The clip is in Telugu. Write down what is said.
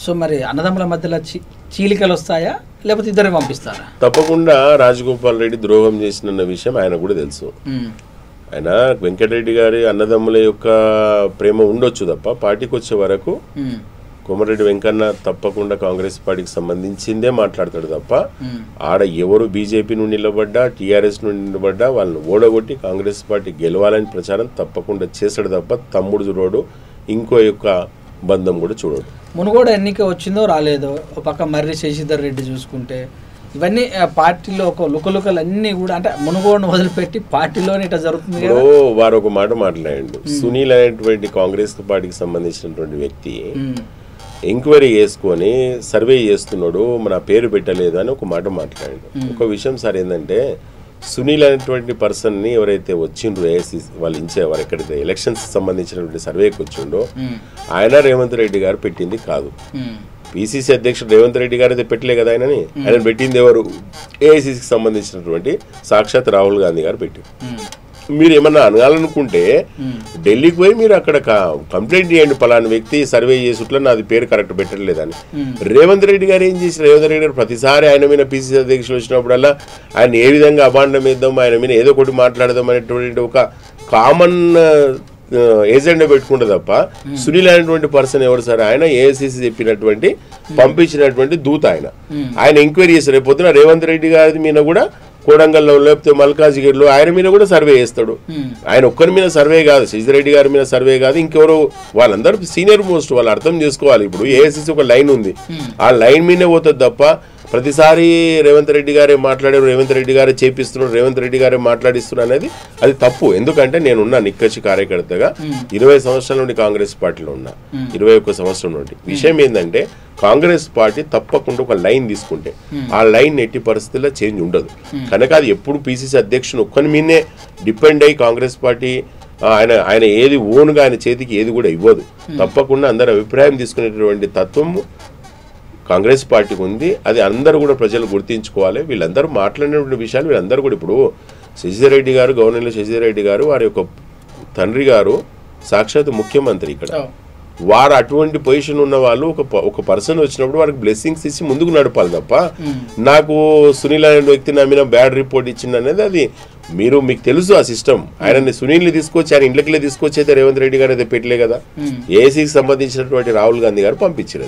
సో మరి అన్నదమ్ముల మధ్యలో చీలికలు వస్తాయా లేకపోతే ఇద్దరు పంపిస్తారా? తప్పకుండా రాజగోపాల్ రెడ్డి ద్రోహం చేసిన విషయం ఆయన కూడా తెలుసు. ఆయన వెంకటరెడ్డి గారి అన్నదమ్ముల యొక్క ప్రేమ ఉండొచ్చు తప్ప పార్టీకి వచ్చే వరకు కోమటిరెడ్డి వెంకన్న తప్పకుండా కాంగ్రెస్ పార్టీకి సంబంధించిందే మాట్లాడతాడు తప్ప ఆడ ఎవరు బీజేపీ నుండి నిలబడ్డా టీఆర్ఎస్ నుండి నిలబడ్డా వాళ్ళని ఓడగొట్టి కాంగ్రెస్ పార్టీ గెలవాలని ప్రచారం తప్పకుండా చేస్తాడు తప్ప తమ్ముడు చూడడు, ఇంకో యొక్క బంధం కూడా చూడడు. మునుగోడు ఎన్నిక వచ్చిందో రాలేదో ఒక పక్క మర్రి శశిధర్ రెడ్డి చూసుకుంటే ఇవన్నీ పార్టీలో ఒక లుకలుకలు అన్నీ కూడా అంటే మునుగోడును వదిలిపెట్టి పార్టీలోనే ఇట్లా జరుగుతుంది. వారు ఒక మాట మాట్లాడండి. సునీల్ అనేటువంటి కాంగ్రెస్ పార్టీకి సంబంధించినటువంటి వ్యక్తి ఎంక్వైరీ చేసుకొని సర్వే చేస్తున్నాడు, మన పేరు పెట్టలేదు అని ఒక మాట మాట్లాడాడు. ఒక విషయం సార్ ఏంటంటే సునీల్ అనేటువంటి పర్సన్ని ఎవరైతే వచ్చిండ్రో ఏఐసీ వాళ్ళు వారు ఎక్కడైతే ఎలక్షన్స్ సంబంధించినటువంటి సర్వేకి వచ్చిండో ఆయన రేవంత్ రెడ్డి గారు పెట్టింది కాదు. పిసిసి అధ్యక్షుడు రేవంత్ రెడ్డి గారు అయితే పెట్టలే కదా ఆయన పెట్టింది ఎవరు? ఏఐసీకి సంబంధించినటువంటి సాక్షాత్ రాహుల్ గాంధీ గారు పెట్టారు. మీరు ఏమన్నా అనగాలనుకుంటే ఢిల్లీకి పోయి మీరు అక్కడ కంప్లైంట్ చేయండి, పలానా వ్యక్తి సర్వే చేసుట్లా నాది పేరు కరెక్ట్ పెట్టలేదని. రేవంత్ రెడ్డి గారు ఏం చేసి రేవంత్ రెడ్డి గారు ప్రతిసారి ఆయన మీద పిసిసి అధ్యక్షులు వచ్చినప్పుడల్లా ఆయన ఏ విధంగా అభాండం వేద్దాం, ఆయన మీద ఏదో ఒకటి మాట్లాడదాం అనేటువంటి ఒక కామన్ ఏజెండా పెట్టుకుంటే తప్ప సునీల్ అనేటువంటి పర్సన్ ఎవరు సార్? ఆయన ఏఐసిసి చెప్పినటువంటి పంపించినటువంటి దూత. ఆయన ఎంక్వైరీ చేస్తారు. రేపు పొద్దున రేవంత్ రెడ్డి గారి మీద కూడా కోడంగల్లో లేకపోతే మల్కాజిగిరిలో ఆయన మీద కూడా సర్వే చేస్తాడు. ఆయన ఒక్కరి మీద సర్వే కాదు, శశిరెడ్డి గారి మీద సర్వే కాదు, ఇంకెవరు వాళ్ళందరూ సీనియర్ మోస్ట్. వాళ్ళు అర్థం చేసుకోవాలి. ఇప్పుడు ఏఐసిసి ఒక లైన్ ఉంది, ఆ లైన్ మీదే పోతుంది తప్ప ప్రతిసారి రేవంత్ రెడ్డి గారే మాట్లాడారు, రేవంత్ రెడ్డి గారే చేపిస్తున్నారు, రేవంత్ రెడ్డి గారే మాట్లాడిస్తున్నారు అనేది అది తప్పు. ఎందుకంటే నేనున్నా నిక్కచ్చి కార్యకర్తగా 20 సంవత్సరాల నుండి కాంగ్రెస్ పార్టీలో ఉన్నా, 21 సంవత్సరం నుండి. విషయం ఏంటంటే కాంగ్రెస్ పార్టీ తప్పకుండా ఒక లైన్ తీసుకుంటే ఆ లైన్ ఎట్టి పరిస్థితుల్లో చేంజ్ ఉండదు. కనుక అది ఎప్పుడు పిసిసి అధ్యక్షుడు ఒక్కని మీదే డిపెండ్ అయ్యి కాంగ్రెస్ పార్టీ ఆయన ఏది ఓన్గా ఆయన చేతికి ఏది కూడా ఇవ్వదు. తప్పకుండా అందరి అభిప్రాయం తీసుకునేటువంటి తత్వం కాంగ్రెస్ పార్టీకి ఉంది. అది అందరూ కూడా ప్రజలు గుర్తించుకోవాలి. వీళ్ళందరూ మాట్లాడినటువంటి విషయాలు వీళ్ళందరూ కూడా ఇప్పుడు శశిరెడ్డి గారు, గవర్నర్లో శశిరెడ్డి గారు వారి యొక్క తండ్రి గారు సాక్షాత్ ముఖ్యమంత్రి ఇక్కడ. వారు అటువంటి పొజిషన్ ఉన్న వాళ్ళు ఒక పర్సన్ వచ్చినప్పుడు వారికి బ్లెస్సింగ్స్ ఇచ్చి ముందుకు నడపాలి తప్ప నాకు సునీల్ అనే వ్యక్తి నా మీద బ్యాడ్ రిపోర్ట్ ఇచ్చింది అనేది అది మీకు తెలుసు ఆ సిస్టమ్. ఆయనని సునీల్ని తీసుకొచ్చి ఆయన ఇంట్లోకి తీసుకొచ్చి అయితే రేవంత్ రెడ్డి గారు అయితే పెట్టలే కదా, ఏసీకి సంబంధించినటువంటి రాహుల్ గాంధీ గారు పంపించారు.